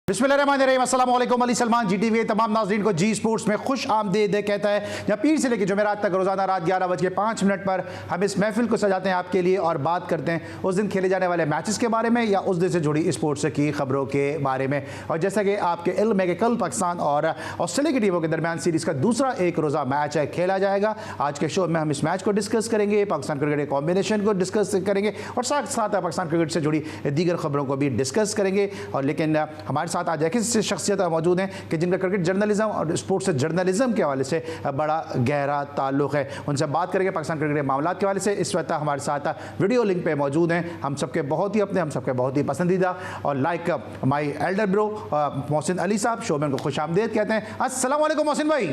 बिस्मिल्लाहिर्रहमानिर्रहीम, अस्सलाम वालेकुम। अली सलमान GTV तमाम नाज़रीन को जी स्पोर्ट्स में खुश आमदीद कहता है। जब पीर से लेकर जुमेरात तक रोज़ाना रात 11:05 पर हम इस महफिल को सजाते हैं आपके लिए और बात करते हैं उस दिन खेले जाने वाले मैचेस के बारे में या उस दिन से जुड़ी स्पोर्ट्स की खबरों के बारे में। और जैसा कि आपके इल्म है कि कल पाकिस्तान और ऑस्ट्रेलिया की टीमों के दरमियान सीरीज़ का दूसरा एक रोज़ा मैच खेला जाएगा। आज के शो में हम इस मैच को डिस्कस करेंगे, पाकिस्तान क्रिकेट कॉम्बिनेशन को डिस्कस करेंगे और साथ साथ पाकिस्तान क्रिकेट से जुड़ी दीगर खबरों को भी डिस्कस करेंगे। और लेकिन हमारे साथ आज ऐसी शख्सियत मौजूद हैं कि जिनका क्रिकेट जर्नलिज्म और स्पोर्ट्स जर्नलिज्म के हवाले से बड़ा गहरा ताल्लुक़ है। उनसे बात करेंगे पाकिस्तान क्रिकेट के मामलात के हवाले से। इस वक्त हमारे साथ वीडियो लिंक पे मौजूद हैं हम सबके बहुत ही अपने, हम सबके बहुत ही पसंदीदा और like my elder bro Mohsin Ali साहब। शो में उनको खुश आमदीद कहते हैं। अस्सलाम वालेकुम मोहसिन भाई।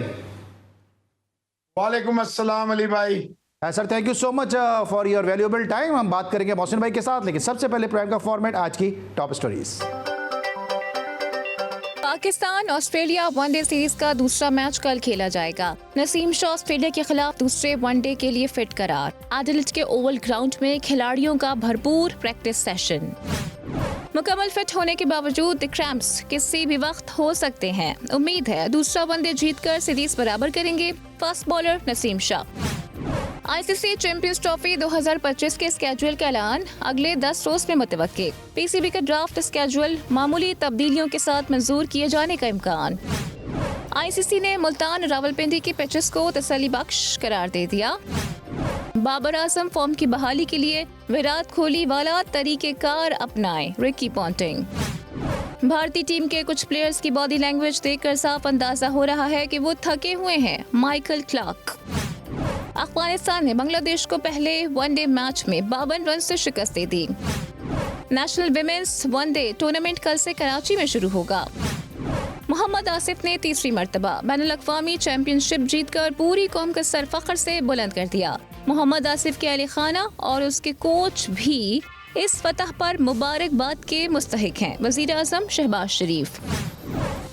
वालेकुम अस्सलाम अली भाई। Sir thank you so much for your valuable time. हम बात करेंगे मोहसिन भाई के साथ, लेकिन सबसे पहले प्रोग्राम का फॉर्मेट, आज की top stories. Pakistan Australia one day series का दूसरा मैच कल खेला जाएगा। नसीम शाह ऑस्ट्रेलिया के खिलाफ दूसरे वनडे के लिए फिट करार। एडिलेड के ओवल ग्राउंड में खिलाड़ियों का भरपूर प्रैक्टिस सेशन। मुकम्मल फिट होने के बावजूद क्रैम्प्स किसी भी वक्त हो सकते हैं। उम्मीद है दूसरा वनडे जीतकर सीरीज बराबर करेंगे fast bowler Naseem Shah. ICC champions trophy 2025 के स्केड्यूल का ऐलान अगले 10 रोज में मुतवक्के। PCB का ड्राफ्ट स्केड्यूल मामूली तब्दीलियों के साथ मंजूर किए जाने का इम्कान। ICC ने मुल्तान रावलपिंडी की पिचेस को तसल्ली बख्श करार दे दिया। बाबर आजम फॉर्म की बहाली के लिए विराट कोहली वाला तरीकेकार अपनाए, रिकी पॉन्टिंग। भारतीय टीम के कुछ प्लेयर्स की बॉडी लैंग्वेज देखकर साफ अंदाजा हो रहा है कि वो थके हुए हैं, माइकल क्लार्क। अफगानिस्तान ने बांग्लादेश को पहले वनडे मैच में 52 रन से शिकस्त दे दी। नेशनल विमेंस वनडे टूर्नामेंट कल से कराची में शुरू होगा। मोहम्मद आसिफ ने तीसरी मर्तबा बैनुल-अक़वामी चैंपियनशिप जीतकर पूरी कौम का सर फख्र से बुलंद कर दिया। मोहम्मद आसिफ के अहले खाना और उसके कोच भी इस फतह पर मुबारकबाद के मुस्तहिक हैं, वज़ीर आज़म शहबाज शरीफ।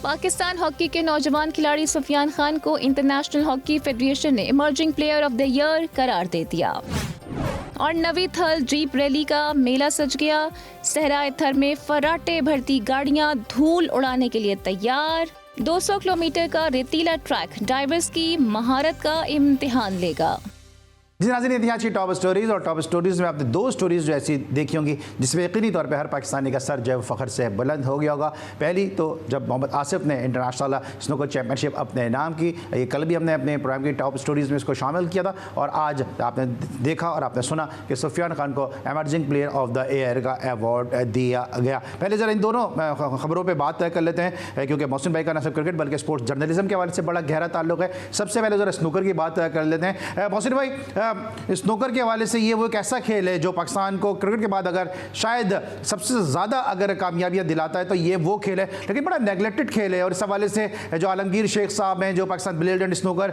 पाकिस्तान हॉकी के नौजवान खिलाड़ी सुफियान खान को इंटरनेशनल हॉकी फेडरेशन ने emerging player of the year करार दे दिया। और नवी थल जीप रैली का मेला सज गया। सहराए थर में फर्राटे भरती गाड़ियां धूल उड़ाने के लिए तैयार। 200 किलोमीटर का रेतीला ट्रैक ड्राइवर्स की महारत का इम्तिहान लेगा। जी नाज़रीन, यहाँ की टॉप स्टोरीज़ और टॉप स्टोरीज़ में आपने दो स्टोरीज़ जो ऐसी देखी होंगी जिसमें यकीनी तौर पे हर पाकिस्तानी का सर जो है फ़ख्र से बुलंद हो गया होगा। पहली तो जब मोहम्मद आसिफ ने इंटरनेशनल स्नूकर चैम्पियनशिप अपने नाम की, ये कल भी हमने अपने प्रोग्राम की टॉप स्टोरीज़ में इसको शामिल किया था। और आज आपने देखा और आपने सुना कि सुफियान खान को emerging player of the year का अवार्ड दिया गया। पहले ज़रा इन दोनों खबरों पर बात कर लेते हैं, क्योंकि मोहसिन भाई का न सिर्फ क्रिकेट बल्कि स्पोर्ट्स जर्नलिज्म के हवाले से बड़ा गहरा ताल्लुक है। सबसे पहले ज़रा स्नूकर की बात कर लेते हैं। मोहसिन भाई, स्नूकर के हवाले से ये वो एक ऐसा खेल है जो पाकिस्तान को क्रिकेट के बाद अगर शायद सबसे ज़्यादा अगर कामयाबियाँ दिलाता है तो ये वो खेल है, लेकिन बड़ा नेगलेक्टेड खेल है। और इस हवाले से जो आलमगीर शेख साहब हैं, जो Pakistan billiard and snooker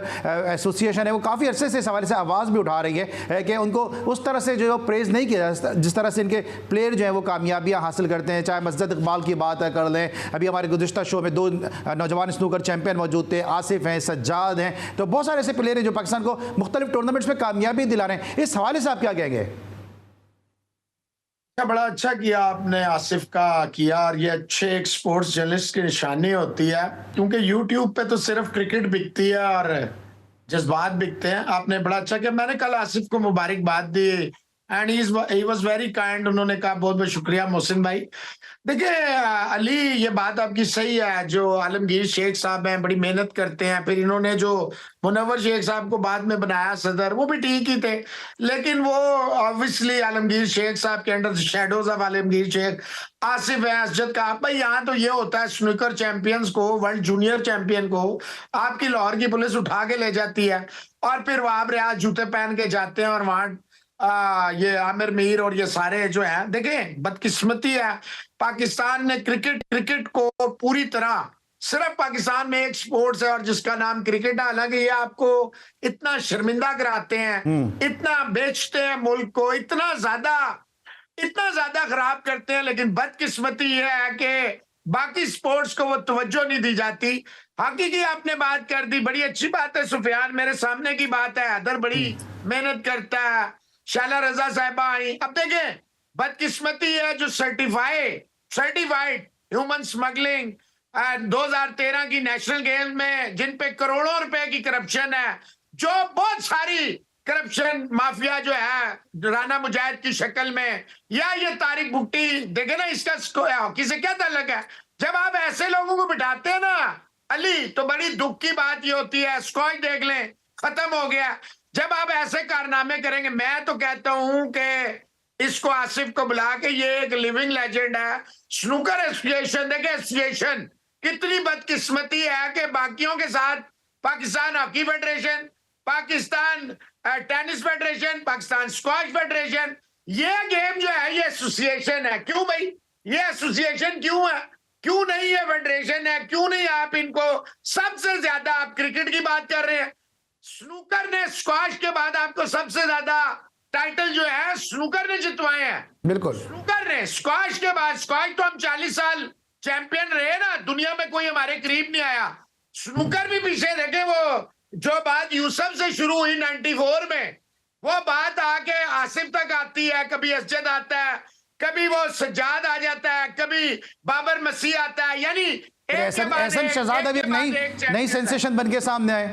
association है, वो काफ़ी अरसे से इस हवाले से आवाज़ भी उठा रही है कि उनको उस तरह से जो प्रेज़ नहीं किया जाता जिस तरह से इनके प्लेयर जो है वो कामयाबियाँ हासिल करते हैं। चाहे मस्जिद इकबाल की बात कर लें, अभी हमारे गुज़िश्ता शो में दो नौजवान स्नूकर चैंपियन मौजूद थे, आसिफ हैं, सज्जाद हैं। तो बहुत सारे ऐसे प्लेयर हैं जो पाकिस्तान को मुख्तलिफ टूर्नामेंट्स में कामयाबी दिला रहे हैं। इस हवाले से आप क्या कहेंगे? बड़ा अच्छा किया आपने आसिफ का किया, और ये अच्छे एक स्पोर्ट्स जर्नलिस्ट की निशानी होती है, क्योंकि यूट्यूब पे तो सिर्फ क्रिकेट बिकती है और जज्बात बिकते हैं। आपने बड़ा अच्छा किया। मैंने कल आसिफ को मुबारकबाद दी and he was very kind. उन्होंने कहा बहुत बहुत शुक्रिया मोहसिन भाई। देखिए अली, ये बात आपकी सही है। जो आलमगीर शेख साहब हैं बड़ी मेहनत करते हैं, फिर इन्होंने जो मुनव्वर शेख साहब को बाद में बनाया सदर, वो भी ठीक ही थे, लेकिन वो ऑब्वियसली आलमगीर शेख साहब के under shadows of Alamgir Sheikh Asif है, असजद का। भाई यहाँ तो ये होता है, स्नूकर चैंपियंस को, वर्ल्ड जूनियर चैंपियन को आपकी लाहौर की पुलिस उठा के ले जाती है और फिर वहां रियाज जूते पहन के जाते हैं और वहां ये आमिर मीर और ये सारे जो है, देखें बदकिस्मती है। पाकिस्तान ने क्रिकेट को पूरी तरह, सिर्फ पाकिस्तान में एक स्पोर्ट्स है और जिसका नाम क्रिकेट है। हालांकि ये आपको इतना शर्मिंदा कराते हैं, इतना बेचते हैं मुल्क को, इतना ज्यादा खराब करते हैं, लेकिन बदकिस्मती ये है कि बाकी स्पोर्ट्स को वो तवज्जो नहीं दी जाती। हॉकी की आपने बात कर दी, बड़ी अच्छी बात है। सुफियान मेरे सामने की बात है, हैदर बड़ी मेहनत करता है, शाला रजा साहिबा आई। अब देखें बदकिस्मती है जो सर्टिफाइड ह्यूमन स्मगलिंग, 2013 की नेशनल गेम्स में जिन पे करोड़ों रुपए की करप्शन है, जो बहुत सारी करप्शन माफिया जो है राना मुजाहिद की शक्ल में, या ये तारिक भुट्टी, देखे ना इसका हॉकी से क्या ताल्लुक है। जब आप ऐसे लोगों को बिठाते हैं ना अली, तो बड़ी दुख की बात ये होती है, स्कॉच देख लें, खत्म हो गया। जब आप ऐसे कारनामे करेंगे, मैं तो कहता हूं कि इसको आसिफ को बुला के, ये एक लिविंग लेजेंड है। स्नूकर एसोसिएशन, देखे एसोसिएशन कितनी बदकिस्मती है कि बाकियों के साथ Pakistan hockey federation, Pakistan tennis federation, Pakistan squash federation, ये गेम जो है ये एसोसिएशन है। क्यों भाई, ये एसोसिएशन क्यों है, क्यों नहीं ये फेडरेशन है, क्यों नहीं आप इनको, सबसे ज्यादा आप क्रिकेट की बात कर रहे हैं, स्नूकर ने स्क्वाश के बाद आपको सबसे ज्यादा टाइटल जो है स्नूकर ने जितवाए हैं। बिल्कुल, स्नूकर ने, स्क्वाश के बाद, स्क्वाश तो हम 40 साल चैंपियन रहे ना, दुनिया में कोई हमारे करीब नहीं आया। स्नूकर भी पीछे देखे, वो जो बात यूसुफ से शुरू हुई 94 में, वो बात आके आसिफ तक आती है, कभी असजद आता है, कभी वो सज्जाद आ जाता है, कभी बाबर मसीह आता है, यानी एहसन शहजाद अभी नई सेंसेशन बन के सामने आए।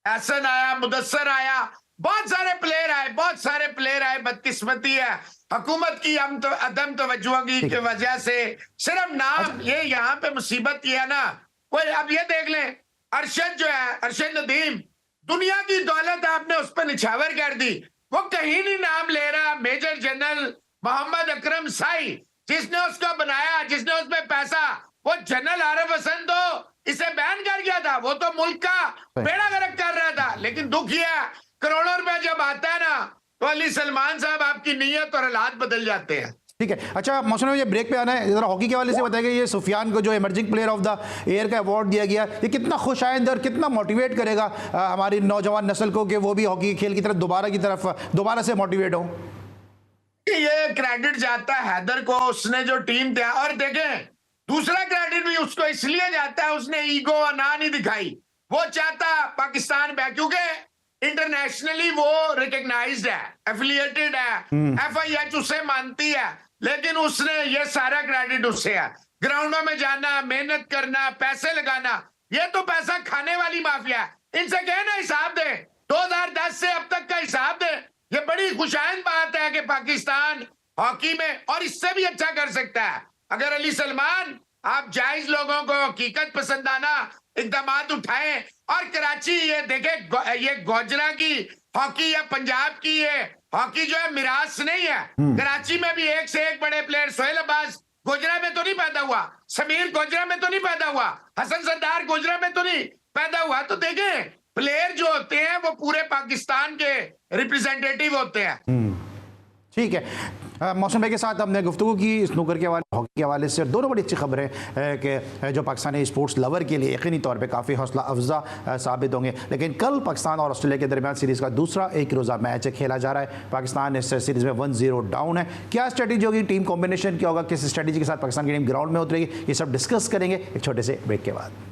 एहसन आया, मुदस्सर आया, बहुत सारे प्लेयर आए, बहुत सारे प्लेयर आए। बदकिस्मती है हुकूमत की अदम तवज्जो की वजह से, सिर्फ नाम, ये यहाँ पे मुसीबत ये है ना, कोई अब ये देख लें, अरशद जो है, अरशद नदीम, दुनिया की दौलत आपने उस पर निछावर कर दी, वो कहीं नहीं नाम ले रहा। मेजर जनरल मोहम्मद अकरम साई, जिसने उसको बनाया, जिसने उसमें पैसा, वो जनरल आरिफ हसन तो इसे बैन कर गया था, वो तो मुल्क का बेड़ा गर्क कर रहा था। लेकिन दुख ये है, करोड़ों रुपए जब आता है ना, तो अली सलमान साहब आपकी नीयत और हालात बदल जाते हैं। ठीक है, अच्छा मौसम में ये ब्रेक पे आना है, जरा हॉकी के हवाले से बताइए, ये सुफियान को जो emerging player of the year का अवार्ड दिया गया, ये कितना खुशाइंद और कितना मोटिवेट करेगा हमारी नौजवान नस्ल को कि वो भी हॉकी खेल की तरफ दोबारा से मोटिवेट हो। ये क्रेडिट जाता है हैदर को, उसने जो टीम दिया, और देखें दूसरा क्रेडिट भी उसको इसलिए जाता है, उसने ईगो और ना नहीं दिखाई, वो चाहता पाकिस्तान में, क्योंकि इंटरनेशनली वो रिकग्नाइज्ड है, एफिलिएटेड है, FIH उसे मानती है, लेकिन उसने ये सारा क्रेडिट उससे है। ग्राउंडों में जाना, मेहनत करना, पैसे लगाना, ये तो पैसा खाने वाली माफिया है। इनसे कहना हिसाब दे, 2010 से अब तक का हिसाब दे। ये बड़ी खुशाइंद बात है कि पाकिस्तान हॉकी में और इससे भी अच्छा कर सकता है अगर अली सलमान आप जायज लोगों को हकीकत पसंदाना इकदाम उठाएं। और कराची, ये देखे, ये गोजरा की हॉकी या पंजाब की ये हॉकी जो है मिरास नहीं है। कराची में भी एक से एक बड़े प्लेयर, सोहेल अब्बास गोजरा में तो नहीं पैदा हुआ, समीर गोजरा में तो नहीं पैदा हुआ, हसन सरदार गोजरा में तो नहीं पैदा हुआ। तो देखें प्लेयर जो होते हैं वो पूरे पाकिस्तान के रिप्रेजेंटेटिव होते हैं। ठीक है, मौसम भाई के साथ हमने गुफ्तगू की स्नूकर के हवाले, हॉकी के हवाले से, और दोनों बड़ी अच्छी खबरें कि जो पाकिस्तानी स्पोर्ट्स लवर के लिए यकीनी तौर पे काफ़ी हौसला अफजा साबित होंगे। लेकिन कल पाकिस्तान और ऑस्ट्रेलिया के दरमियान सीरीज़ का दूसरा एक रोज़ा मैच खेला जा रहा है। पाकिस्तान इस सीरीज़ में 1-0 डाउन है। क्या स्ट्रेटेजी होगी, टीम कॉम्बिनेशन क्या होगा, किस स्ट्रेटेजी के साथ पाकिस्तान की टीम ग्राउंड में उतरेगी, ये सब डिस्कस करेंगे एक छोटे से ब्रेक के बाद।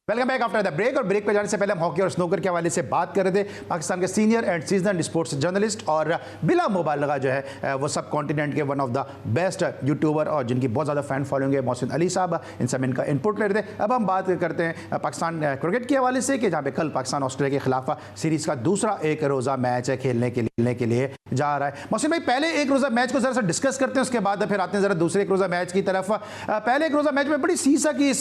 Welcome back after the break. और ब्रेक पे जाने से पहले हम हॉकी और स्नूकर के हवाले से बात कर रहे थे। पाकिस्तान के senior and seasoned sports journalist और बिला मुबालगा जो है वो सब कॉन्टिनेंट के one of the best YouTuber और जिनकी बहुत ज़्यादा फैन फॉलोइंग है, मोहसिन अली साहब, इन सब इनका इनपुट ले रहे थे। अब हम बात करते हैं पाकिस्तान क्रिकेट के हवाले से कि जहाँ पे कल पाकिस्तान ऑस्ट्रेलिया के खिलाफ सीरीज़ का दूसरा एक रोज़ा मैच खेलने के लिए जा रहा है। मोहसिन भाई, पहले एक रोज़ा मैच को ज़रा सा डिस्कस करते हैं, उसके बाद फिर आते हैं ज़रा दूसरे एक रोज़ा मैच की तरफ। पहले एक रोज़ा मैच में बड़ी सीसा की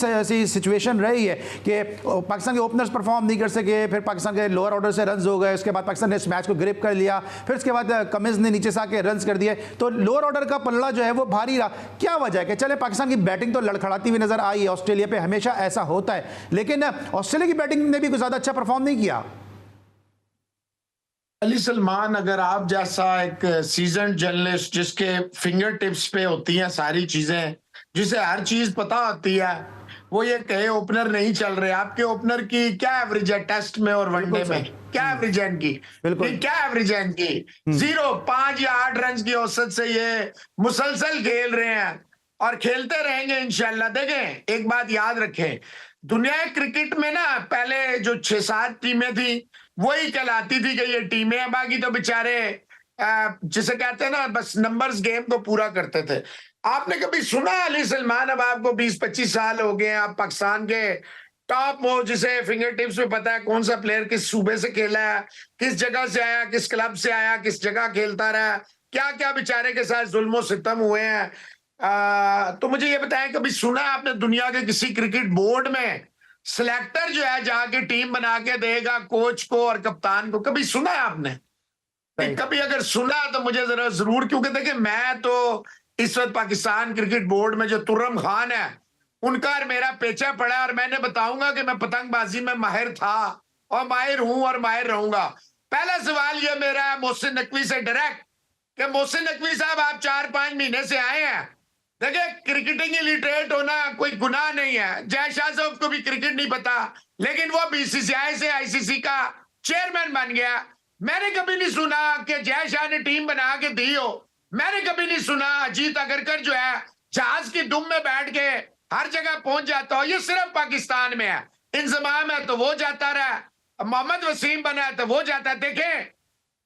सिचुएशन रही है कि पाकिस्तान के ओपनर्स परफॉर्म नहीं कर सके, फिर पाकिस्तान के लोअर ऑर्डर से रन्स हो गए, उसके बाद पाकिस्तान ने इस मैच को ग्रिप कर लिया, फिर उसके बाद कमिंस ने नीचे से आके रन्स कर दिए, तो लोअर ऑर्डर का पल्ला जो है वो भारी रहा। क्या वजह है कि चले पाकिस्तान की बैटिंग तो लड़खड़ाती हुई नजर आई है, ऑस्ट्रेलिया पे हमेशा ऐसा होता है, लेकिन ऑस्ट्रेलिया की बैटिंग ने भी कुछ ज़्यादा अच्छा परफॉर्म नहीं किया। अली सलमान, अगर आप जैसा एक सीजन जर्नलिस्ट जिसके फिंगर टिप्स पे होती हैं सारी चीजें, जिसे हर चीज पता होती है, वो ये कहे ओपनर नहीं चल रहे, आपके ओपनर की क्या एवरेज है टेस्ट में और वनडे में, क्या एवरेज है इनकी, क्या एवरेज है इनकी, 0, 5 या 8 रन की औसत से ये मुसलसल खेल रहे हैं और खेलते रहेंगे इंशाल्लाह। देखें एक बात याद रखें, दुनिया क्रिकेट में ना पहले जो 6-7 टीमें थी वही कहलाती थी कि ये टीमें हैं, बाकी तो बेचारे जिसे कहते हैं ना बस नंबर्स गेम को पूरा करते थे। आपने कभी सुना अली सलमान, अब आपको 20-25 साल हो गए, आप पाकिस्तान के टॉप वो जिसे फिंगर टिप्स में पता है कौन सा प्लेयर किस सूबे से खेला है, किस जगह से आया, किस क्लब से आया, किस जगह खेलता रहा, क्या क्या बेचारे के साथ जुल्म सितम हुए हैं। तो मुझे ये बताएं, कभी सुना है आपने दुनिया के किसी क्रिकेट बोर्ड में सिलेक्टर जो है जाके टीम बना के देगा कोच को और कप्तान को? कभी सुना है आपने? कभी अगर सुना तो मुझे जरा जरूर, क्योंकि देखिए मैं तो इस वक्त पाकिस्तान क्रिकेट बोर्ड में जो तुर्रम खान है उनका और मेरा पेचा पड़ा है, और मैंने बताऊंगा कि मैं पतंगबाजी में माहिर था और माहिर हूं और माहिर रहूंगा। पहला सवाल ये मेरा है मोहसिन नकवी से डायरेक्ट कि मोहसिन नकवी साहब, आप 4-5 महीने से आए हैं, देखिए क्रिकेटिंग इलिटरेट होना कोई गुनाह नहीं है। जय शाह साहब को भी क्रिकेट नहीं पता, लेकिन वो बीसीसीआई से आईसीसी का चेयरमैन बन गया। मैंने कभी नहीं सुना कि जय शाह ने टीम बना के दी हो। मैंने कभी नहीं सुना अजीत अगरकर जो है जहाज की दुम में बैठ के हर जगह पहुंच जाता हो। ये सिर्फ पाकिस्तान में है। इंजमाम है तो वो जाता रहा, मोहम्मद वसीम बना है तो वो जाता। देखें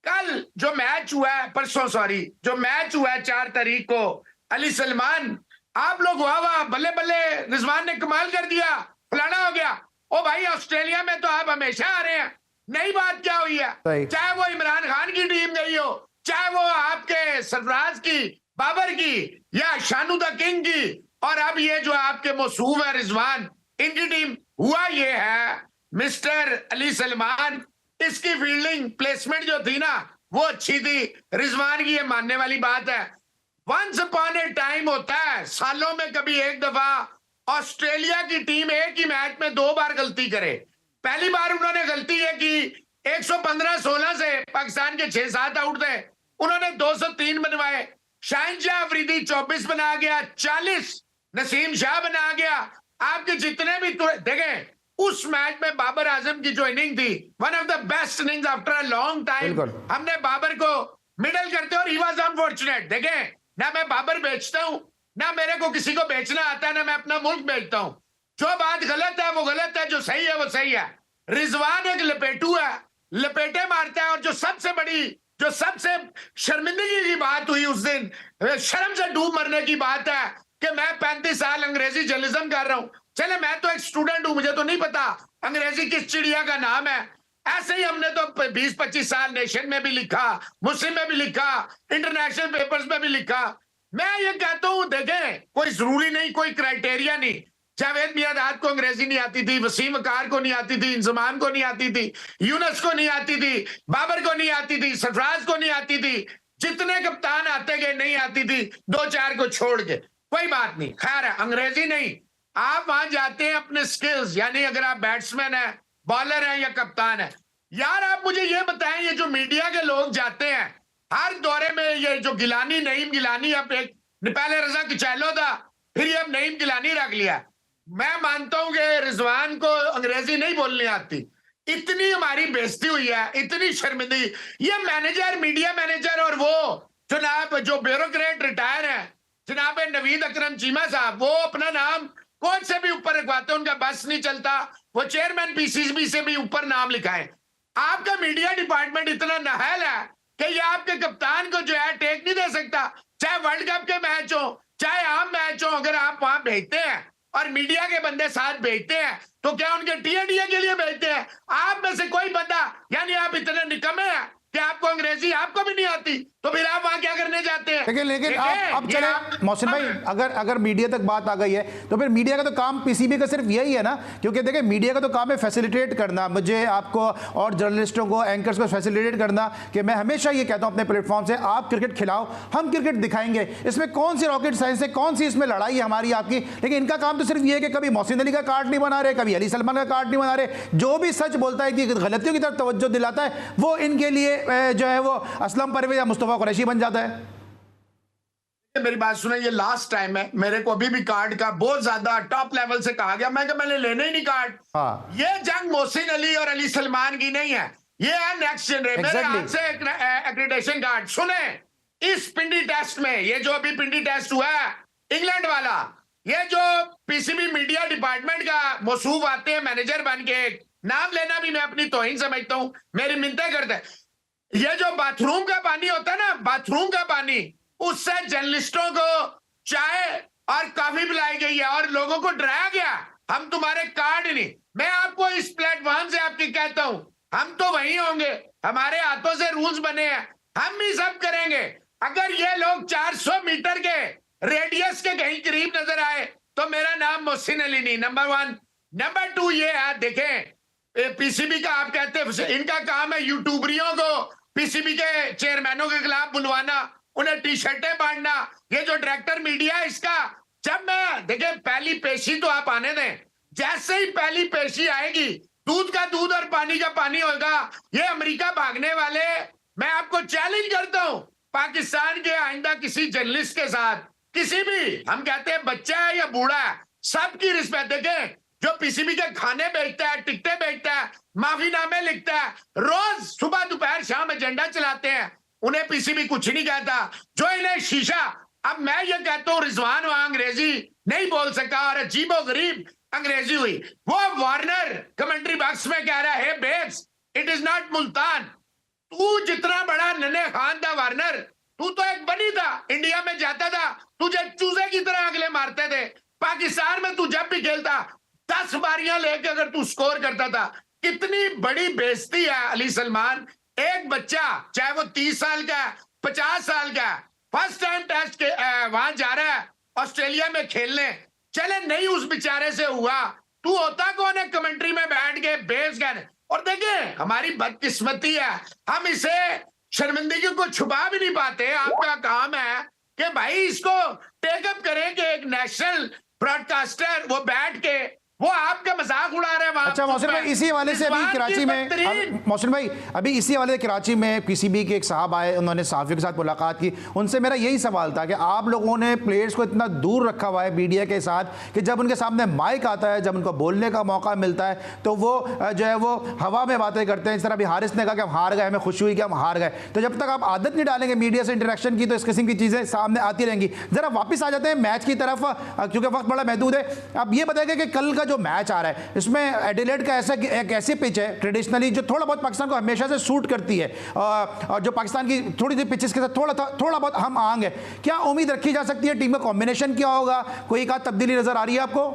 कल जो मैच हुआ है, परसों सॉरी, जो मैच हुआ है 4 तारीख को, अली सलमान, आप लोग वाह वाह बल्ले बल्ले, रिजवान ने कमाल कर दिया, फलाना हो गया। ओ भाई, ऑस्ट्रेलिया में तो आप हमेशा आ रहे हैं, नई बात क्या हुई है? चाहे वो इमरान खान की टीम गई हो, चाहे वो आपके सरफराज की, बाबर की, या शानू द किंग की, और अब ये जो आपके मौसूफ है रिजवान, इनकी टीम। हुआ ये है मिस्टर अली सलमान, इसकी फील्डिंग प्लेसमेंट जो थी ना वो अच्छी थी। रिजवान की ये मानने वाली बात है। वंस अपॉन ए टाइम होता है, सालों में कभी एक दफा ऑस्ट्रेलिया की टीम एक ही मैच में 2 बार गलती करे। पहली बार उन्होंने गलती है कि 115-16 से पाकिस्तान के 6-7 आउट थे, उन्होंने 203 बनवाए। शाहनशाह अफरीदी 24 बना गया, 40 नसीम शाह बना गया। आपके जितने भी देखें, उस मैच में बाबर आजम की जो इनिंग थी, one of the best innings after a long time, हमने बाबर को मिडल करते और ही वाज अनफॉर्चुनेट। देखें, ना मैं बाबर बेचता हूं, ना मेरे को किसी को बेचना आता है, ना मैं अपना मुल्क बेचता हूं। जो बात गलत है वो गलत है, जो सही है वो सही है। रिजवान एक लपेटू है, लपेटे मारता है। और जो सबसे शर्मिंदगी की बात हुई उस दिन, शर्म से डूब मरने की बात है कि मैं 35 साल अंग्रेजी जर्नलिज्म कर रहा हूं। चले, मैं तो एक स्टूडेंट हूं, मुझे तो नहीं पता अंग्रेजी किस चिड़िया का नाम है। ऐसे ही हमने तो 20-25 साल नेशन में भी लिखा, मुस्लिम में भी लिखा, इंटरनेशनल पेपर्स में भी लिखा। मैं ये कहता हूं, देखें, कोई जरूरी नहीं, कोई क्राइटेरिया नहीं। जावेद मियादाद को अंग्रेजी नहीं आती थी, वसीम अकार को नहीं आती थी, इंजमाम को नहीं आती थी, यूनस को नहीं आती थी, बाबर को नहीं आती थी, सरफराज को नहीं आती थी। जितने कप्तान आते गए नहीं आती थी, 2-4 को छोड़ के। कोई बात नहीं, खैर है, अंग्रेजी नहीं। आप वहां जाते हैं अपने स्किल्स, यानी अगर आप बैट्समैन है, बॉलर है या कप्तान है। यार आप मुझे ये बताएं, ये जो मीडिया के लोग जाते हैं हर दौरे में, ये जो गिलानी, नईम गिलानी, अब एक पहले रजा किचैलो था, फिर ये अब नईम गिलानी रख लिया। मैं मानता हूं कि रिजवान को अंग्रेजी नहीं बोलनी आती। इतनी हमारी बेइज्जती हुई है, इतनी शर्मिंदगी। ये मैनेजर, मीडिया मैनेजर, और वो जनाब जो ब्यूरोक्रेट रिटायर है, जनाब नवीद अकरम चीमा साहब, वो अपना नाम कोच से भी ऊपर रखवाते हैं, उनका बस नहीं चलता, वो चेयरमैन पीसीबी से भी ऊपर नाम लिखाए। आपका मीडिया डिपार्टमेंट इतना नाहल है कि ये आपके कप्तान को जो है टेक नहीं दे सकता, चाहे वर्ल्ड कप के मैच हो, चाहे आम मैच हो। अगर आप वहां भेजते हैं और मीडिया के बंदे साथ भेजते हैं, तो क्या उनके टीए के लिए भेजते हैं? आप में से कोई बंदा, यानी आप इतने निकम्मे हैं कि आपको अंग्रेजी आपको भी नहीं आती, तो फिर आप वहां क्या करने जाते हैं? लेकिन आप अब चले मोहसिन भाई, अगर मीडिया तक बात आ गई है तो फिर मीडिया का तो काम पीसीबी का सिर्फ यही है ना, क्योंकि देखिए मीडिया का तो काम है फैसिलिटेट करना, मुझे, आपको और जर्नलिस्टों को, एंकर्स को फैसिलिटेट करना। कि मैं हमेशा ये कहता हूं अपने प्लेटफॉर्म से, आप क्रिकेट खिलाओ, हम क्रिकेट दिखाएंगे। इसमें कौन सी रॉकेट साइंस है, कौन सी इसमें लड़ाई है हमारी आपकी? लेकिन इनका काम तो सिर्फ ये है कि कभी मोहसिन अली का कार्ड नहीं बना रहे, कभी अली सलमान का कार्ड नहीं बना रहे। जो भी सच बोलता है कि गलतियों की तरफ तवज्जो दिलाता है, वो इनके लिए जो है वो असलम परवेज या मुस्तफा कुरैशी बन जाता है। मेरी बात सुने, ये लास्ट टाइम है, मेरे को अभी भी कार्ड का बहुत ज्यादा टॉप लेवल से कहा गया, मैंने लेने ही नहीं कार्ड। ये जंग मोहसिन अली और अली सलमान की नहीं है, ये है नेक्स्ट जनरेशन। मेरे हाथ से एक्रेडिटेशन कार्ड सुने। इस पिंडी टेस्ट में, ये जो अभी पिंडी टेस्ट हुआ है इंग्लैंड वाला, ये जो पीसीबी मीडिया डिपार्टमेंट का मौसूफ आते हैं मैनेजर बन के, नाम लेना भी मैं अपनी तौहीन समझता हूं, मेरी मिन्नतें करते हैं। ये जो बाथरूम का पानी होता है ना, बाथरूम का पानी, उससे जर्नलिस्टों को चाय और कॉफी पिलाई गई है और लोगों को डराया गया, हम तुम्हारे कार्ड नहीं। मैं आपको इस प्लेटफॉर्म से आपकी कहता हूं, हम तो वही होंगे, हमारे हाथों से रूल्स बने हैं, हम भी सब करेंगे। अगर ये लोग 400 मीटर के रेडियस के कहीं करीब नजर आए तो मेरा नाम मोहसिन अली नहीं, नंबर 1। नंबर 2 ये है, देखें पीसीबी का आप कहते हैं इनका काम है यूट्यूबरियों को पीसीबी के चेयरमैनों के खिलाफ बुलवाना, उन्हें टी शर्टें बांटना। ये जो डायरेक्टर मीडिया है इसका, जब मैं देखें पहली पेशी तो आप आने दें, जैसे ही पहली पेशी आएगी दूध का दूध और पानी का पानी होगा। ये अमेरिका भागने वाले, मैं आपको चैलेंज करता हूं, पाकिस्तान के आइंदा किसी जर्नलिस्ट के साथ, किसी भी, हम कहते हैं बच्चा है या बूढ़ा है, सबकी रिस्पेक्ट। देखें जो पीसीबी के खाने बेचता है, टिकटें बेचता है, माफीनामे लिखता है, रोज सुबह दोपहर शाम एजेंडा चलाते हैं, उन्हें पीसीबी कुछ नहीं कहता। जो इन्हें शीशा, अब मैं ये कहता हूं रिजवान वहां अंग्रेजी नहीं बोल सका और अजीबो गरीब अंग्रेजी हुई, वो वार्नर कमेंट्री बॉक्स में कह रहा है babes it is not Multan. तू जितना बड़ा नन्हे खान था वार्नर, तू तो एक बनी था, इंडिया में जाता था, तुझे चूजे की तरह अगले मारते थे। पाकिस्तान में तू जब भी खेलता 10 बारियां लेके अगर तू स्कोर करता था। कितनी बड़ी बेइज्जती है अली सलमान। एक बच्चा चाहे वो 30 साल का है, 50 साल का है, फर्स्ट टाइम टेस्ट के वहां जा रहा है ऑस्ट्रेलिया में खेलने, चले नहीं उस बेचारे से हुआ, तू होता कौन है कमेंट्री में बैठ के बेस गए। और देखिए हमारी बदकिस्मती है, हम इसे शर्मिंदगी को छुपा भी नहीं पाते। आपका काम है कि भाई इसको टेकअप करें कि एक नेशनल ब्रॉडकास्टर वो बैठ के वो आपका मजाक उड़ा रहे हैं वहां। अच्छा मोहसिन भाई, इसी हवाले से अभी कराची में, मोहसिन भाई अभी इसी हवाले से कराची में पीसीबी के एक साहब आए, उन्होंने सहाफ़ियों के साथ मुलाकात की, उनसे मेरा यही सवाल था कि आप लोगों ने प्लेयर्स को इतना दूर रखा हुआ है मीडिया के साथ कि जब उनके सामने माइक आता है, जब उनको बोलने का मौका मिलता है तो वो जो है वो हवा में बातें करते हैं। इस तरह अभी हारिस ने कहा कि हम हार गए, हमें खुशी हुई कि हम हार गए। तो जब तक आप आदत नहीं डालेंगे मीडिया से इंटरेक्शन की तो इस किस्म की चीज़ें सामने आती रहेंगी। ज़रा वापस आ जाते हैं मैच की तरफ, क्योंकि वक्त बड़ा महदूद है। अब ये बताइए कि कल का जो मैच आ रहा है इसमें एडिलेड का ऐसा एक ऐसी पिच है ट्रेडिशनली जो थोड़ा बहुत पाकिस्तान को हमेशा से सूट करती है, और जो पाकिस्तान की थोड़ी सी पिचेस के साथ थोड़ा बहुत हम आंग है। क्या उम्मीद रखी जा सकती है? टीम का कॉम्बिनेशन क्या होगा? कोई एक आध तब्दीली नजर आ रही है आपको?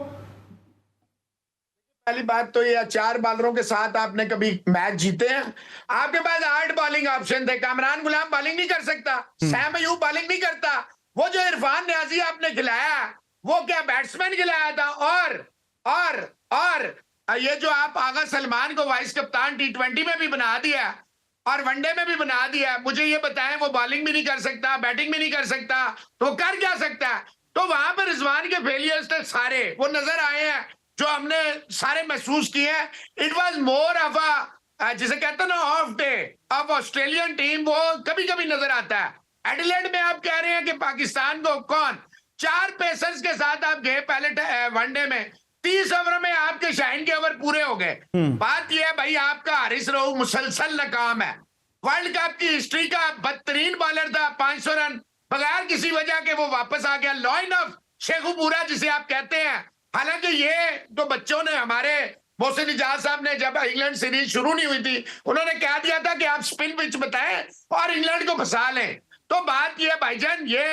पहली बात तो ये 4 बॉलरों के साथ आपने कभी मैच जीते हैं? आपके पास 8 बॉलिंग ऑप्शन थे। कामरान गुलाम बॉलिंग नहीं कर सकता, सैम अयूब बॉलिंग नहीं करता, वो जो इरफान नियाजी आपने खिलाया वो क्या बैट्समैन खिलाया था? और ये जो आप आगा सलमान को वाइस कप्तान T20 में भी बना दिया और वनडे में भी बना दिया, मुझे ये बताएं वो बॉलिंग भी नहीं कर सकता, बैटिंग भी नहीं कर सकता, तो वो कर क्या सकता है? तो वहां पर रिजवान के फेलियर्स थे सारे, वो नजर आए हैं जो हमने सारे महसूस किए हैं। It was more of a जिसे कहते हैं ना of day of Australian team, वो कभी कभी नजर आता है। एडिलेड में आप कह रहे हैं कि पाकिस्तान को कौन 4 पेसर्स के साथ आप गए पहले वनडे में, 30 ओवरों में आपके शाहीन के ओवर पूरे हो गए। बात यह है भाई आपका हारिस रऊफ मुसलसल नाकाम है, वर्ल्ड कप की हिस्ट्री का बदतरीन बॉलर था, 500 रन बगैर किसी वजह के वो वापस आ गया। लॉइन ऑफ शेखुपुरा जिसे आप कहते हैं, हालांकि ये तो बच्चों ने, हमारे मोहसिन इजाज साहब ने जब इंग्लैंड सीरीज शुरू नहीं हुई थी उन्होंने कह दिया था कि आप स्पिन पिच बताएं और इंग्लैंड को फंसा लें। तो बात यह भाईजान ये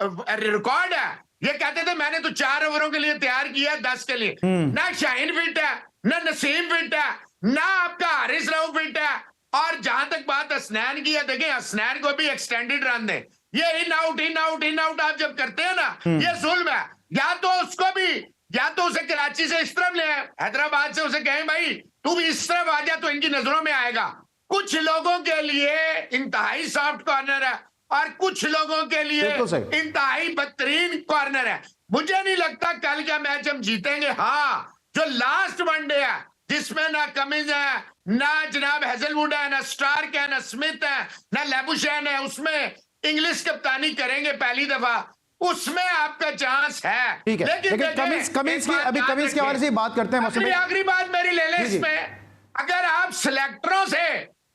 रिकॉर्ड है, ये कहते थे मैंने तो 4 ओवरों के लिए तैयार किया 10 के लिए। ना शाहीन फिट है, ना नसीम फिट है, ना आपका हारिस रऊफ फिट है। और जहां तक बात हसनैन की है, देखें हसनैन को भी एक्सटेंडेड रन दे, ये इन आउट आप जब करते हैं ना ये जुल्म है। या तो उसको भी, या तो उसे कराची से इस तरफ ले आए, हैदराबाद से उसे कहें भाई तू भी इस तरफ आ जा तो इनकी नजरों में आएगा। कुछ लोगों के लिए इंतहाई सॉफ्ट कॉर्नर है और कुछ लोगों के लिए इंतहाई बदतरीन कॉर्नर है। मुझे नहीं लगता कल का मैच हम जीतेंगे। हाँ, जो लास्ट वनडे है जिसमें ना कमिंस है, ना जनाब हेजलवुड है, ना स्टार्क है, ना स्मिथ है, ना लेबुशैन है, उसमें इंग्लिश कप्तानी करेंगे पहली दफा, उसमें आपका चांस है। ठीक है, लेकिन कमिंस की अभी कमिंस के हवाले से बात करते हैं। आखिरी बात मेरी ले लें इसमें, अगर आप सिलेक्टरों से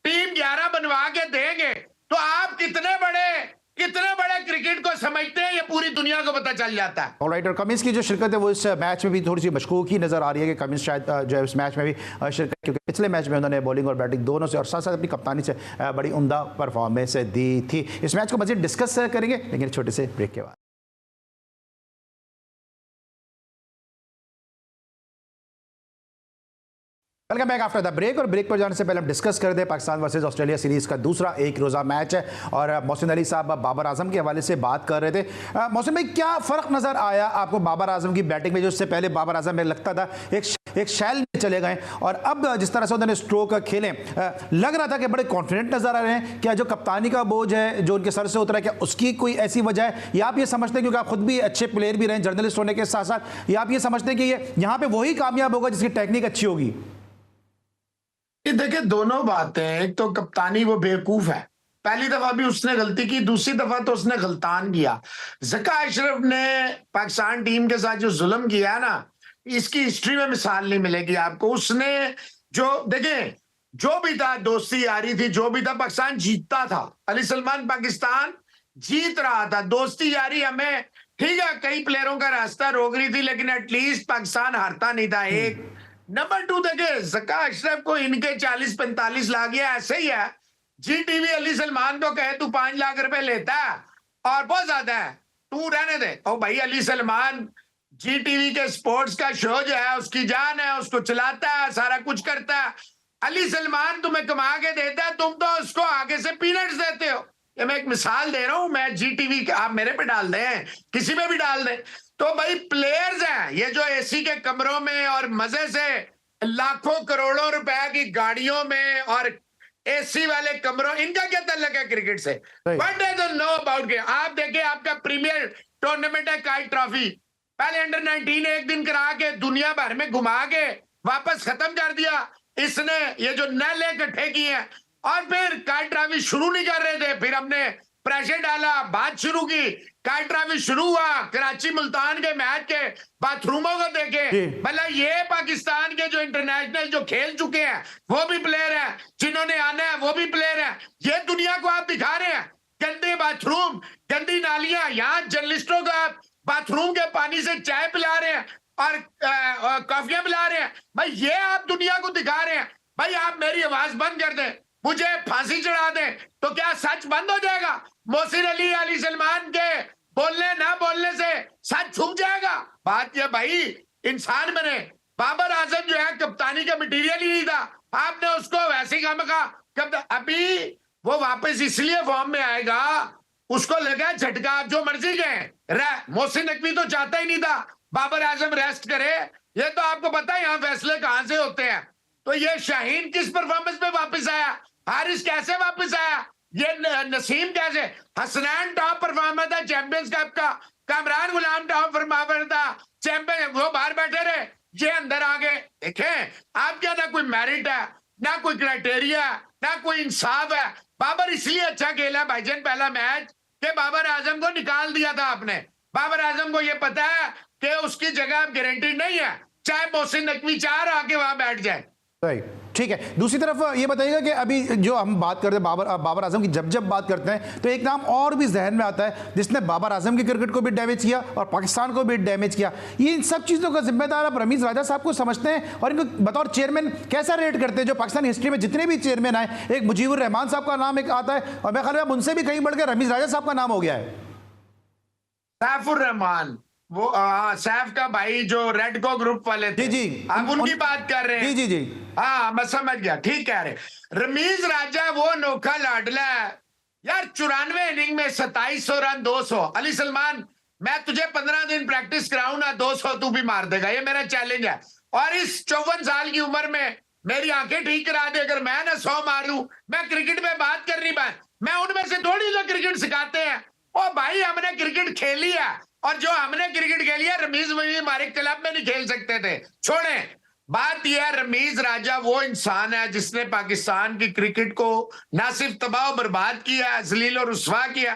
टीम 11 बनवा के देंगे तो आप कितने बड़े कितने बड़े क्रिकेट को समझते हैं ये पूरी दुनिया को पता चल जाता है। ऑलराइट, और कमिंस की जो शिरकत है वो इस मैच में भी थोड़ी सी मशकूक ही नजर आ रही है कि कमिंस शायद जो है इस मैच में भी शिरकत, क्योंकि पिछले मैच में उन्होंने बॉलिंग और बैटिंग दोनों से और साथ साथ अपनी कप्तानी से बड़ी उम्दा परफॉर्मेंस दी थी। इस मैच को मजीद डिस्कस करेंगे लेकिन छोटे से ब्रेक के बाद। Welcome back after the break. और ब्रेक पर जाने से पहले हम डिस्कस कर दें पाकिस्तान वर्सेस ऑस्ट्रेलिया सीरीज का दूसरा एक रोज़ा मैच है और मोहसिन अली साहब बाबर आजम के हवाले से बात कर रहे थे। मोहसिन भाई, क्या फ़र्क नज़र आया आपको बाबर आजम की बैटिंग में? जो उससे पहले बाबर आजम में लगता था एक शैल में चले गए और अब जिस तरह से उन्होंने स्ट्रोक खेले, लग रहा था कि बड़े कॉन्फिडेंट नज़र आ रहे हैं। क्या जो कप्तानी का बोझ है जो उनके सर से उतरा है, क्या उसकी कोई ऐसी वजह है, या आप ये समझते हैं क्योंकि आप खुद भी अच्छे प्लेयर भी रहे जर्नलिस्ट होने के साथ साथ, या आप ये समझते हैं कि ये यहाँ पर वही कामयाब होगा जिसकी टेक्निक अच्छी होगी? ये देखिए, दोनों बातें हैं। एक तो कप्तानी वो बेवकूफ है, पहली दफा भी उसने गलती की, दूसरी दफा तो उसने गलतान किया। ज़का अशरफ ने पाकिस्तान टीम के साथ जो जुल्म किया ना, इसकी हिस्ट्री में मिसाल नहीं मिलेगी आपको। उसने जो देखें, जो भी था दोस्ती यारी थी, जो भी था, पाकिस्तान जीतता था। अली सलमान पाकिस्तान जीत रहा था। दोस्ती यारी हमें, ठीक है, कई प्लेयरों का रास्ता रोक रही थी, लेकिन एटलीस्ट पाकिस्तान हारता नहीं था। एक नंबर 2 देखे, ज़का अशरफ को इनके 40-45 लाख, ये ऐसे ही है। जी टीवी अली सलमान को कहे तू 5 लाख रुपए लेता है और बहुत ज्यादा है, तू रहने दे। ओ भाई, अली सलमान जी टीवी के स्पोर्ट्स का शो जो है उसकी जान है, उसको चलाता है, सारा कुछ करता है। अली सलमान तुम्हें कमा के देता है, तुम तो उसको आगे से पीनट्स देते हो। ये मैं एक मिसाल दे रहा हूं, मैं जी टीवी, आप मेरे पे डाल दें, किसी में भी डाल दें। तो भाई प्लेयर्स हैं ये जो एसी के कमरों में और मजे से लाखों करोड़ों रुपए की गाड़ियों में और एसी वाले कमरों, इनका क्या ताल्लुक है क्रिकेट से? What do they know about game? आप देखिए, आपका प्रीमियर टूर्नामेंट है काइट ट्रॉफी, पहले अंडर 19 एक दिन करा के दुनिया भर में घुमा के वापस खत्म कर दिया इसने, ये जो नल इकट्ठे किए हैं। और फिर काइट ट्रॉफी शुरू नहीं कर रहे थे, फिर हमने प्रेशर डाला, बात शुरू की, काइट ट्रॉफी शुरू हुआ, कराची मुल्तान के मैच के बाथरूमों को देखे। मतलब ये पाकिस्तान के जो इंटरनेशनल जो खेल चुके हैं वो भी प्लेयर हैं, जिन्होंने आना है वो भी प्लेयर हैं। ये दुनिया को आप दिखा रहे हैं गंदे बाथरूम, गंदी नालियां। यहाँ जर्नलिस्टों को आप बाथरूम के पानी से चाय पिला रहे हैं और कॉफियां पिला रहे हैं। भाई ये आप दुनिया को दिखा रहे हैं। भाई आप मेरी आवाज बंद कर दें, मुझे फांसी चढ़ा दें, तो क्या सच बंद हो जाएगा? मोहसिन अली, अली सलमान के बोलने ना बोलने से सच छुप जाएगा? बात यह भाई, इंसान बने। बाबर आजम जो है कप्तानी का मटीरियल ही नहीं था, आपने उसको वैसे ही कब अभी वो वापस इसलिए फॉर्म में आएगा, उसको लगा झटका, आप जो मर्जी गए। मोहसिन नकवी तो चाहता ही नहीं था बाबर आजम रेस्ट करे। ये तो आपको पता है यहाँ फैसले कहां से होते हैं। तो ये शाहीन किस परफॉर्मेंस में वापस आया, हारिस कैसे वापस आया, ये नसीम कैसे, हसनैन टॉप परफॉर्मर था चैंपियंस कप का, कामरान गुलाम टॉप परफॉर्मर था चैंपियन, वो बाहर बैठे रहे, ये अंदर आ गए। देखें आप, क्या ना कोई मेरिट है, ना कोई क्राइटेरिया है, ना कोई इंसाफ है। बाबर इसलिए अच्छा खेला भाईजान पहला मैच कि बाबर आजम को निकाल दिया था आपने। बाबर आजम को यह पता है कि उसकी जगह गारंटी नहीं है, चाहे मोहसिन नकवी 4 आके वहां बैठ जाए। राइट, ठीक है। दूसरी तरफ ये बताइएगा कि अभी जो हम बात करते हैं बाबर आजम की, जब बात करते हैं तो एक नाम और भी जहन में आता है जिसने बाबर आजम की क्रिकेट को भी डैमेज किया और पाकिस्तान को भी डैमेज किया। ये इन सब चीज़ों का जिम्मेदार आप रमीज राजा साहब को समझते हैं और इनको बतौर चेयरमैन कैसा रेट करते हैं? जो पाकिस्तान हिस्ट्री में जितने भी चेयरमैन आए, एक मुजीबुर रहमान साहब का नाम एक आता है और मैं ख्याल में उनसे भी कहीं बढ़ के रमीज राजा साहब का नाम हो गया है। सैफुर रहमान, वो सैफ का भाई जो रेडको ग्रुप वाले थे, जी आप उनकी बात कर रहे हैं। जी हाँ मैं समझ गया, ठीक कह रहे। रमीज राजा वो अनोखा लाडला है यार, 94 इनिंग में 2700 रन 200। अली सलमान, मैं तुझे 15 दिन प्रैक्टिस कराऊं ना, 200 तू भी मार देगा, ये मेरा चैलेंज है। और इस 54 साल की उम्र में मेरी आंखें ठीक करा दे, अगर मैं ना 100 मार लूं, मैं क्रिकेट में बात करनी बात, मैं उनमें से थोड़ी जो क्रिकेट सिखाते हैं। ओ भाई हमने क्रिकेट खेली है, और जो हमने क्रिकेट खेली है रमीज वही हमारे क्लब में नहीं खेल सकते थे। छोड़ें, बात यह है रमीज राजा वो इंसान है जिसने पाकिस्तान की क्रिकेट को ना सिर्फ तबाह बर्बाद किया, जलील और रुस्वा किया।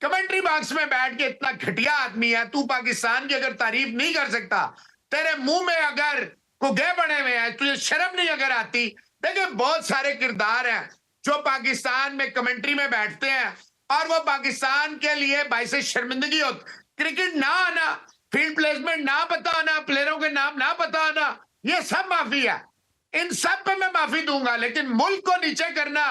कमेंट्री बॉक्स में बैठ के इतना घटिया आदमी है, तू पाकिस्तान की अगर तारीफ नहीं कर सकता, तेरे मुंह में अगर कुगे बने हुए हैं, तुझे शर्म नहीं अगर आती। देखिए बहुत सारे किरदार हैं जो पाकिस्तान में कमेंट्री में बैठते हैं, और वो पाकिस्तान के लिए बाइस शर्मिंदगी हो। क्रिकेट ना आना, फील्ड प्लेसमेंट ना पता होना, प्लेयरों के नाम ना पता होना, ये सब माफी है। इन सब पे मैं माफी दूंगा, लेकिन मुल्क को नीचे करना,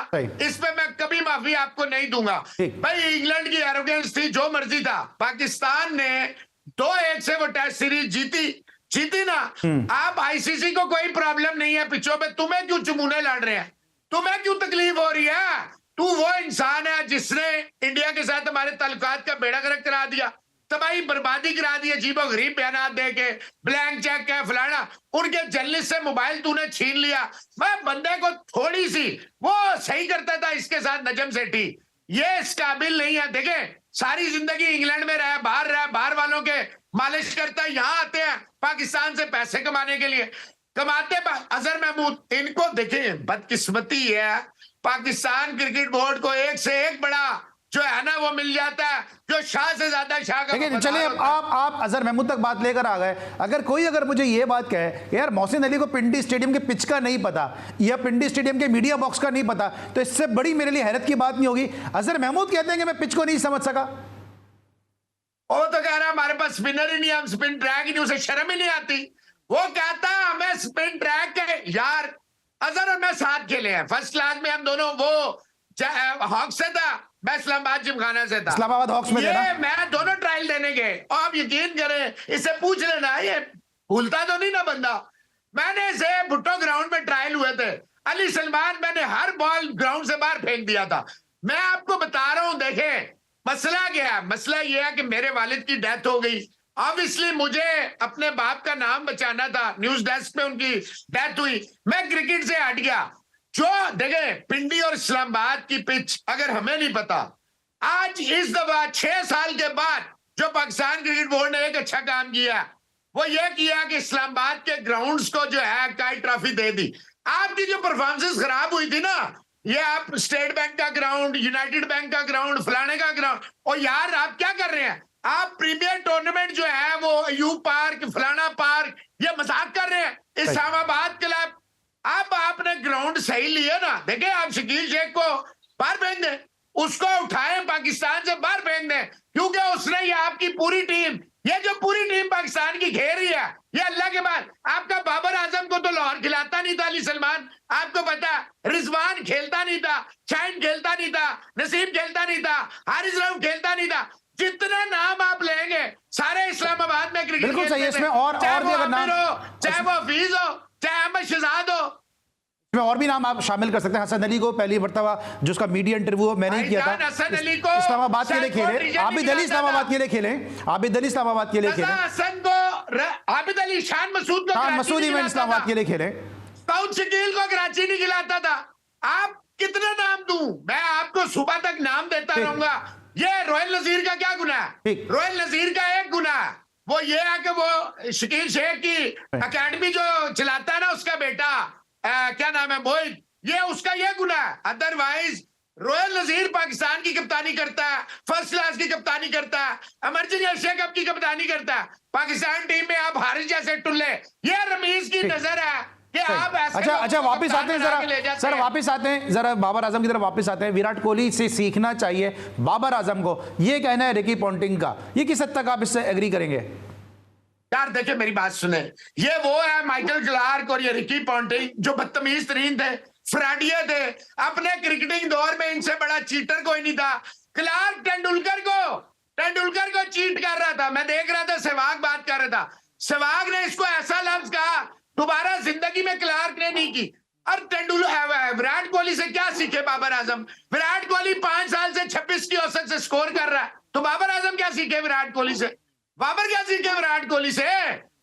इस पे मैं कभी माफी आपको नहीं दूंगा। भाई इंग्लैंड की एरोगेंस थी, जो मर्जी था। पाकिस्तान ने 2-1 से वो टेस्ट सीरीज जीती ना। आप आईसीसी को कोई प्रॉब्लम नहीं है पिचों पे, तुम्हें क्यों चुमूने लड़ रहे हैं, तुम्हें क्यों तकलीफ हो रही है? तू वो इंसान है जिसने इंडिया के साथ हमारे ताल्लुकात का बेड़ा गर्क करा दिया, तबाही बर्बादी करा दी, अजीबो गरीब बयान दे के, ब्लैंक चेक है फलाना। उनके जर्नलिस्ट से मोबाइल तूने छीन लिया। मैं बंदे को थोड़ी सी वो सही करता था इसके साथ नजम सेठी, ये इस काबिल नहीं है। देखे सारी जिंदगी इंग्लैंड में रहा, बाहर वालों के मालिश करता है, यहाँ आते हैं पाकिस्तान से पैसे कमाने के लिए, कमाते अजहर महमूद। इनको देखे बदकिस्मती है, पाकिस्तान क्रिकेट बोर्ड को एक से एक बड़ा जो है ना वो मिल जाता है, जो शाह से ज्यादा शाह का। लेकिन चलिए आप अजहर महमूद तक बात लेकर आ गए। अगर मुझे ये बात कहे यार मोहसिन अली को पिंडी स्टेडियम के पिच का नहीं पता या पिंडी स्टेडियम के मीडिया बॉक्स का नहीं पता, तो इससे बड़ी मेरे लिए हैरत की बात नहीं होगी। अजहर महमूद कहते हैं कि मैं पिच को नहीं समझ सका। वो तो कह रहा हमारे पास स्पिनर ही नहीं, हम स्पिन ट्रैक ही नहीं, उसे शर्म ही नहीं आती। वो कहता हमें स्पिन ट्रैक के, यार अजहर और मैं साथ खेले हैं फर्स्ट क्लास में, हम दोनों, वो हॉक से था, मैं इस्लामाबाद जिमखाना से था, इस्लामाबाद हॉक्स में ये मैं दोनों ट्रायल देने गए। और आप यकीन करें, इससे पूछ लेना, ये भूलता तो नहीं ना बंदा। मैंने इसे भुट्टो ग्राउंड में ट्रायल हुए थे, अली सलमान, मैंने हर बॉल ग्राउंड से बाहर फेंक दिया था। मैं आपको बता रहा हूं, देखें मसला क्या है। मसला यह है कि मेरे वालिद की डेथ हो गई, ऑब्वियसली मुझे अपने बाप का नाम बचाना था, न्यूज डेस्क पे उनकी डेथ हुई, मैं क्रिकेट से हट गया। जो देखे पिंडी और इस्लामाबाद की पिच अगर हमें नहीं पता, आज इस दफा 6 साल के बाद जो पाकिस्तान क्रिकेट बोर्ड ने एक अच्छा काम किया, वो ये किया कि इस्लामाबाद के ग्राउंड्स को जो है काई ट्रॉफी दे दी। आपकी जो परफॉर्मेंस खराब हुई थी ना, ये आप स्टेट बैंक का ग्राउंड, यूनाइटेड बैंक का ग्राउंड, फलाने का ग्राउंड, और यार आप क्या कर रहे हैं, आप प्रीमियर टूर्नामेंट जो है वो अयूब पार्क, फलाना पार्क, ये मजाक कर रहे हैं। इस्लामाबाद क्लब, अब आपने ग्राउंड सही लिए ना। देखिए आप शकील शेख को बाहर फेंक दें, उसको उठाएं, पाकिस्तान से बाहर फेंक दें, क्योंकि उसने ये आपकी पूरी टीम, ये जो पूरी टीम पाकिस्तान की घेर रही है, ये अल्लाह के बाद आपका बाबर आजम को तो लाहौर खिलाता नहीं था अली सलमान, आपको पता, रिजवान खेलता नहीं था, शाइन खेलता नहीं था, नसीब खेलता नहीं था, हारिस रऊफ खेलता नहीं था। जितने नाम आप लेंगे सारे इस्लामाबाद में क्रिकेट बिल्कुल सही है। इसमें और चाहे भी अगर नाम हो, चाहे वो हफीज हो, चाहे अहमद शहजाद हो, इसमें और भी नाम आप शामिल कर सकते हैं। हसन अली को पहली मर्तबा जो उसका मीडिया इंटरव्यू मैंने ही किया था, हसन अली को इस्लामाबाद के लिए खेले, आबिद अली इस्लामाबाद के लिए खेले, आबिद अली इस्लामाबाद के लिए खेले, हसन को, आबिद अली, शान मसूद को, मसूद इवेंट इस्लामाबाद के लिए खेले, साउथ शकील को कराची नहीं खिलाता था। आप कितने नाम दूं मैं आपको, सुबह तक नाम देता रहूंगा। ये रोयल नजीर का क्या गुनाह है? रोयल नजीर का एक गुनाह है, वो ये है कि वो शकील शेख की अकेडमी जो चलाता है ना, उसका बेटा क्या नाम है, मोहित, ये उसका ये गुनाह है। अदरवाइज रोयल नजीर पाकिस्तान की कप्तानी करता है, फर्स्ट क्लास की कप्तानी करता है, इमरजेंसी एशिया कप की कप्तानी करता है। पाकिस्तान टीम में आप हारिस जैसे टुल्ले, ये रमीज की नजर है कि आप ऐसे अच्छा वापस आते हैं जरा सर, वापस आते हैं जरा बाबर आजम की तरफ वापस आते हैं। विराट कोहली से सीखना चाहिए बाबर आजम को, ये कहना है रिकी पॉन्टिंग का, ये किस हद तक आप इससे एग्री करेंगे? यार देखिए मेरी बात सुने, ये वो है माइकल क्लार्क और ये रिकी पॉन्टिंग जो बदतमीज तरीन थे, फ्रॉडिये थे। अपने क्रिकेटिंग दौर में इनसे बड़ा चीटर कोई नहीं था। क्लार्क टेंडुलकर को चीट कर रहा था, मैं देख रहा था, सहवाग बात कर रहा था, सहवाग ने इसको ऐसा लफ्ज कहा दोबारा जिंदगी में क्लार्क ने नहीं की। और विराट कोहली से क्या सीखे बाबर आजम? विराट कोहली 5 साल से 26 की औसत से स्कोर कर रहा है, तो बाबर आजम क्या सीखे विराट कोहली से? बाबर क्या सीखे विराट कोहली से?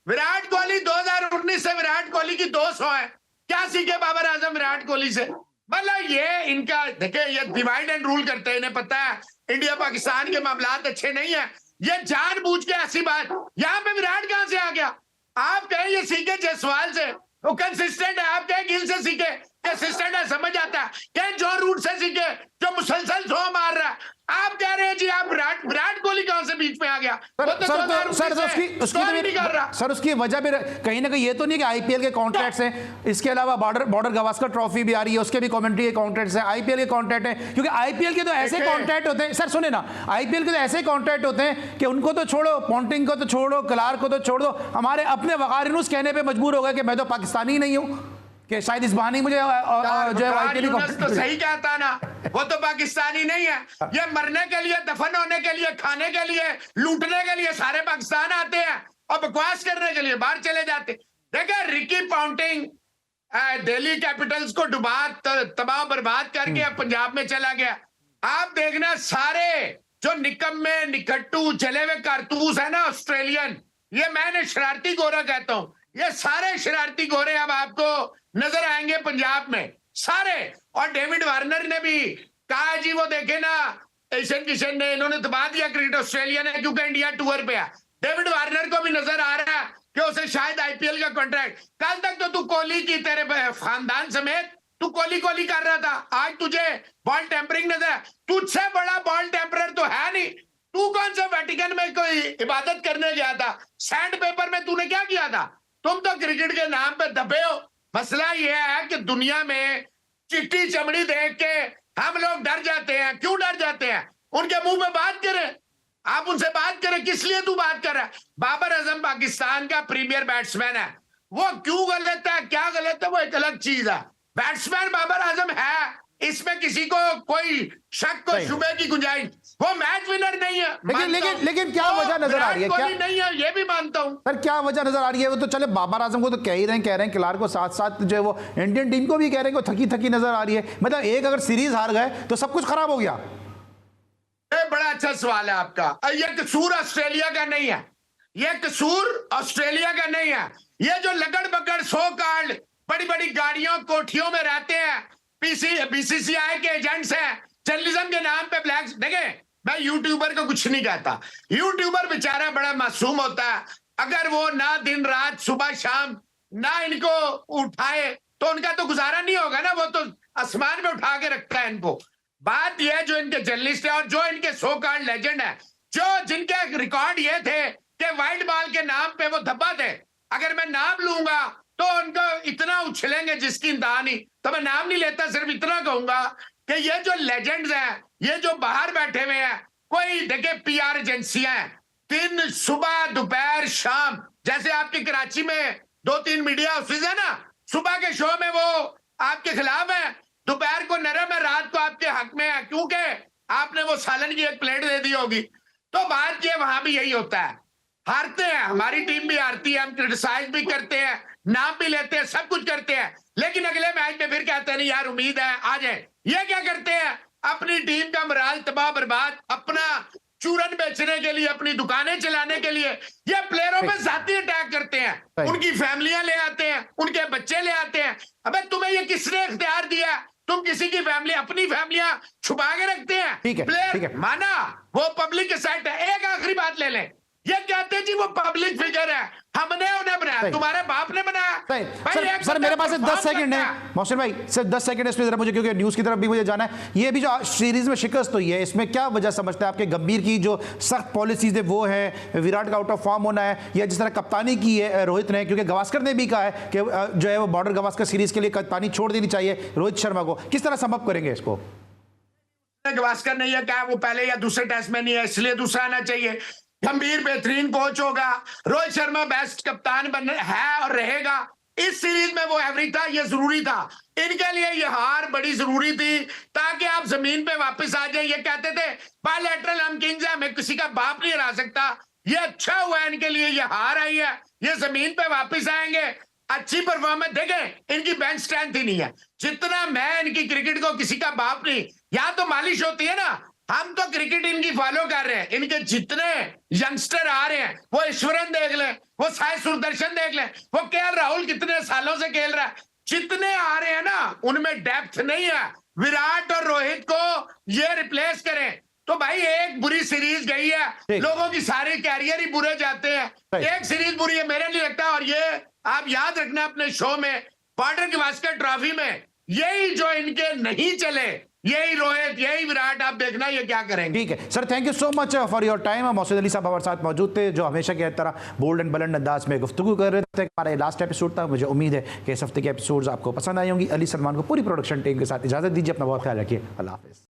विराट कोहली 2019 से विराट कोहली की 200 है, क्या सीखे बाबर आजम विराट कोहली से? मतलब ये इनका देखे, ये डिवाइड एंड रूल करते हैं, इन्हें पता है इंडिया पाकिस्तान के मामलात अच्छे नहीं है, ये जानबूझ के ऐसी बात। यहां पे विराट कहां से आ गया? आप कहें ये सीखे जायसवाल से, वो कंसिस्टेंट है, आप कहें गिल से सीखे, असिस्टेंट है, समझ आता है क्या जॉन रूट से सीखे जो मुसलसल सो मार रहा है। आप कह रहे हैं जी आप विराट कोहली कहां से बीच में आ गया? वो तो सर उसकी वजह भी कहीं ना कहीं ये तो नहीं कि आईपीएल के कॉन्ट्रैक्ट्स हैं, इसके अलावा बॉर्डर गावस्कर ट्रॉफी भी आ रही है, उसके भी कमेंट्री के कॉन्ट्रैक्ट्स हैं, आईपीएल के कॉन्ट्रैक्ट हैं, क्योंकि आईपीएल के तो ऐसे कॉन्ट्रैक्ट होते हैं सर, सुने ना, आईपीएल के तो ऐसे कॉन्ट्रैक्ट होते हैं कि उनको तो छोड़ो, पॉन्टिंग को तो छोड़ो, क्लार्क को तो छोड़ दो, हमारे अपने वकारिनुस कहने पर मजबूर हो गए कि मैं तो पाकिस्तानी नहीं हूं, कि शायद इस बहाने मुझे जो है तो सही कहता ना, वो तो पाकिस्तानी नहीं है। ये मरने के लिए, दफन होने के लिए, खाने के लिए, लूटने के लिए सारे पाकिस्तान आते हैं और बकवास करने के लिए बाहर चले जाते। देखिए रिकी पॉन्टिंग दिल्ली कैपिटल्स को डुबा तबाह बर्बाद करके अब पंजाब में चला गया। आप देखना सारे जो निकम्मे निकट्टू चले हुए कारतूस है ना ऑस्ट्रेलियन, ये मैंने शरारती गोरा कहता हूं, ये सारे शरारती गोरे अब आपको नजर आएंगे पंजाब में सारे। और डेविड वार्नर ने भी कहा जी वो देखे ना ईशन किशन ने, इन्होंने दबा दिया क्रिकेट ऑस्ट्रेलिया ने क्योंकि इंडिया टूर पे है। डेविड वार्नर को भी नजर आ रहा है कि उसे शायद आईपीएल का कॉन्ट्रैक्ट, कल तक तो तू कोहली की तेरे खानदान समेत तू कोहली कोहली कर रहा था, आज तुझे बॉल टेम्परिंग नजर, तुझसे बड़ा बॉल टेम्परर तो है नहीं। तू कौन सा वेटिकन में कोई इबादत करने गया था? सैंड पेपर में तूने क्या किया था? तुम तो क्रिकेट के नाम पे दबे हो। मसला यह है कि दुनिया में चिट्टी चमड़ी देख के हम लोग डर जाते हैं। क्यों डर जाते हैं? उनके मुंह में बात करें, आप उनसे बात करें, किस लिए तू बात कर रहा है? बाबर आजम पाकिस्तान का प्रीमियर बैट्समैन है, वो क्यों गलत है, क्या गलत है, वो एक अलग चीज है। बैट्समैन बाबर आजम है, इसमें किसी को कोई शक को शुबे की गुंजाइश, वो मैच विनर नहीं है। लेकिन क्या वजह नजर आ रही है? क्या नहीं है, ये भी मानता हूं सर, क्या वजह नजर आ रही है? वो तो चले बाबर आजम को तो कह रहे हैं क्लार्क को साथ साथ जो है वो इंडियन टीम को भी कह रहे हैं कि थकी थकी नजर आ रही है। मतलब एक अगर सीरीज हार गए तो सब कुछ खराब हो गया। बड़ा अच्छा सवाल है आपका। ये कसूर ऑस्ट्रेलिया का नहीं है, ये कसूर ऑस्ट्रेलिया का नहीं है। ये जो लगड़ बगड़ सो कार्ड बड़ी बड़ी गाड़ियों कोठियों में रहते हैं, बीसीसीआई के एजेंट्स हैं, जर्नलिज्म के नाम पे ब्लैक। देखें, मैं यूट्यूबर को कुछ नहीं कहता, यूट्यूबर बेचारा बड़ा मासूम होता है। अगर वो ना दिन रात सुबह शाम ना इनको उठाए तो उनका तो गुजारा नहीं होगा ना, वो तो आसमान में उठा के रखता है इनको। बात यह जो इनके जर्नलिस्ट है और जो इनके सो कॉल्ड लेजेंड है, जो जिनके रिकॉर्ड ये थे कि वाइट बॉल के नाम पे वो धब्बा थे, अगर मैं नाम लूंगा तो उनको इतना उछलेंगे जिसकी इंतहा नहीं, तो मैं नाम नहीं लेता, सिर्फ इतना कहूंगा कि ये जो लेजेंड्स हैं, ये जो बाहर बैठे हुए हैं, कोई देखे पीआर एजेंसियां हैं, दिन सुबह दोपहर शाम, जैसे आपकी कराची में 2-3 मीडिया हाउसेज है ना, सुबह के शो में वो आपके खिलाफ है, दोपहर को नरम है, रात को आपके हक में है, क्योंकि आपने वो सालन की एक प्लेट दे दी होगी। तो बात ये वहां भी यही होता है, हारते हैं, हमारी टीम भी हारती है, हम क्रिटिसाइज भी करते हैं, नाम भी लेते हैं, सब कुछ करते हैं, लेकिन अगले मैच में फिर कहते हैं नहीं यार उम्मीद है आ जाए। ये क्या करते हैं? अपनी टीम का मोराल तबाह बर्बाद, अपना चूरन बेचने के लिए, अपनी दुकानें चलाने के लिए ये प्लेयरों पे जाती अटैक करते हैं, उनकी फैमिलियां ले आते हैं, उनके बच्चे ले आते हैं। अबे तुम्हें ये किसने इख्तियार दिया? तुम किसी की फैमिली, अपनी फैमिलियां छुपा के रखते हैं। प्लेयर माना वो पब्लिक के साइड है। एक आखिरी बात ले लें, ये कहते जी वो पब्लिक फिगर है, हमने उन्हें बनाया, तुम्हारे बाप ने बनाया। सर मेरे पास 10 सेकंड है मोहसिन भाई, सिर्फ 10 सेकंड इसमें जरा मुझे, क्योंकि न्यूज़ की तरफ भी मुझे जाना है। ये भी जो सीरीज में शिकस्त हुई है, इसमें क्या वजह समझते हैं आपके? गंभीर की जो सख्त पॉलिसीज है वो है, विराट का आउट ऑफ फॉर्म होना है, या जिस तरह कप्तानी की है रोहित ने, क्योंकि गावस्कर ने भी कहा है कि जो है वो बॉर्डर गावस्कर सीरीज के लिए कप्तानी छोड़ देनी चाहिए रोहित शर्मा को, किस तरह संभव करेंगे इसको? गावस्कर ने यह कहा वो पहले या दूसरे टेस्ट में नहीं है, इसलिए दूसरा आना चाहिए। गंभीर बेहतरीन कोच होगा, रोहित शर्मा बेस्ट कप्तान बन है और रहेगा। इस सीरीज में वो एवरेज था, ये जरूरी था, इनके लिए ये हार बड़ी जरूरी थी ताकि आप जमीन पे वापस आ जाए। ये कहते थे बायलैटरल हम किंग्स है, हमें किसी का बाप नहीं हरा सकता। ये अच्छा हुआ इनके लिए, ये हार आई है, ये जमीन पे वापस आएंगे, अच्छी परफॉर्मेंस। देखें इनकी बेंच स्ट्रेंथ ही नहीं है, जितना मैं इनकी क्रिकेट को किसी का बाप नहीं, यहां तो मालिश होती है ना, हम तो क्रिकेट इनकी फॉलो कर रहे हैं। इनके जितने यंगस्टर आ रहे हैं, वो ईश्वरन देख लें, वो साई सुदर्शन देख लें, वो केएल राहुल कितने सालों से खेल रहा है, जितने आ रहे हैं ना उनमें डेप्थ नहीं है। विराट और रोहित को ये रिप्लेस करें तो भाई एक बुरी सीरीज गई है, लोगों की सारे कैरियर ही बुरे जाते हैं। एक सीरीज बुरी है मेरे लिए लगता है। और ये आप याद रखना अपने शो में, बॉर्डर गावस्कर ट्रॉफी में यही जो इनके नहीं चले, यही रोहित, यही विराट, आप देखना ये क्या करेंगे। ठीक है sir, thank you so much for your time. Masood Ali sahab हमारे साथ मौजूद थे, जो हमेशा की तरह बोल्ड एंड बुलंद अंदाज में गुफ्तगू कर रहे थे। हमारा ये लास्ट एपिसोड था, मुझे उम्मीद है कि इस हफ्ते के एपिसोड्स आपको पसंद आई होंगी। अली सलमान को पूरी प्रोडक्शन टीम के साथ इजाजत दीजिए, अपना बहुत ख्याल रखिए, अल्लाह हाफिज़।